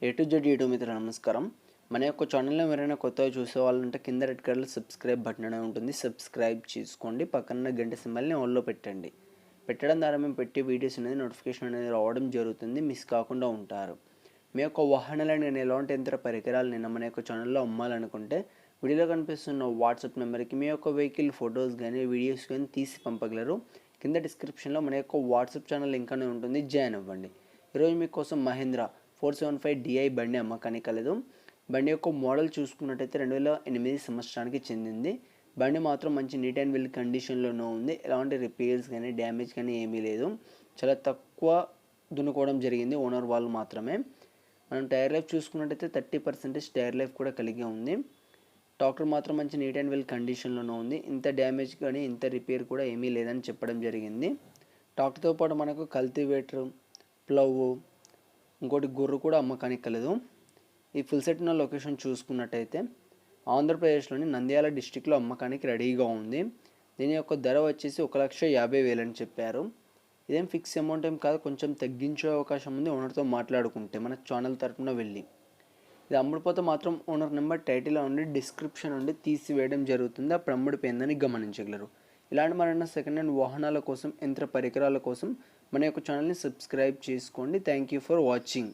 A to Z YouTube మిత్రులు నమస్కారం. మన యొక్క ఛానల్‌లో ఎవరైనా కొత్తగా చూసే వాళ్ళుంటే కింద రెడ్ కలర్‌లో సబ్స్క్రైబ్ బటన్ అనేది ఉంటుంది. సబ్స్క్రైబ్ చేసుకోండి. పక్కన గంట సింబల్‌ని ఆన్‌లో పెట్టండి. పెట్టడం ద్వారా మేము పెట్టే వీడియోస్ అనేది నోటిఫికేషన్ అనేది రావడం జరుగుతుంది. మిస్ కాకుండా ఉంటారు. మీ యొక్క వాహనాలను నేను ఎలాంటి యంత్ర పరికరాలు నిన్న మన యొక్క ఛానల్లో అమ్మాలనుకుంటే వీడియోలో కనిపిస్తున్న వాట్సాప్ నెంబర్కి మీ యొక్క వెహికల్ ఫొటోస్ కానీ వీడియోస్ కానీ తీసి పంపగలరు. కింద డిస్క్రిప్షన్లో మన యొక్క వాట్సాప్ ఛానల్ లింక్ అనేది ఉంటుంది. జాయిన్ అవ్వండి. ఈరోజు మీకోసం మహీంద్రా 475 DI బండి అమ్మకానికి కలదు. బండి యొక్క మోడల్ చూసుకున్నట్టయితే 2008 సంవత్సరానికి చెందింది. బండి మాత్రం మంచి నీట్ అండ్ వెల్ కండిషన్లోనే ఉంది. ఎలాంటి రిపేర్స్ కానీ డ్యామేజ్ కానీ ఏమీ లేదు. చాలా తక్కువ దున్నుకోవడం జరిగింది ఓనర్ వాళ్ళు మాత్రమే. మనం టైర్ లైఫ్ చూసుకున్నట్టయితే 30% టైర్ లైఫ్ కూడా కలిగి ఉంది. ట్రాక్టర్ మాత్రం మంచి నీట్ అండ్ వెల్ కండిషన్లోనే ఉంది. ఇంత డ్యామేజ్ కానీ ఇంత రిపేర్ కూడా ఏమీ లేదని చెప్పడం జరిగింది. ట్రాక్టర్తో పాటు మనకు కల్టివేటర్, ప్లవ్, ఇంకోటి గొర్రు కూడా అమ్మకానికి కలదు. ఈ ఫుల్ సెట్ ఉన్న లొకేషన్ చూసుకున్నట్టయితే ఆంధ్రప్రదేశ్లోని నంద్యాల డిస్టిక్లో అమ్మకానికి రెడీగా ఉంది. దీని యొక్క ధర వచ్చేసి 1,50,000 అని చెప్పారు. ఇదేం ఫిక్స్ అమౌంట్ ఏం కాదు, కొంచెం తగ్గించే అవకాశం ఉంది ఓనర్తో మాట్లాడుకుంటే మన ఛానల్ తరఫున వెళ్ళి. ఇది అమ్ముడుపోతే మాత్రం ఓనర్ నెంబర్ టైటిల్లో ఉండి డిస్క్రిప్షన్ నుండి తీసివేయడం జరుగుతుంది. అప్పుడు అమ్ముడిపోయిందని గమనించగలరు. ఇలాంటి మరిన్న సెకండ్ హ్యాండ్ వాహనాల కోసం, యంత్ర పరికరాల కోసం మన యొక్క ఛానల్ని సబ్స్క్రైబ్ చేసుకోండి. Thank you for watching.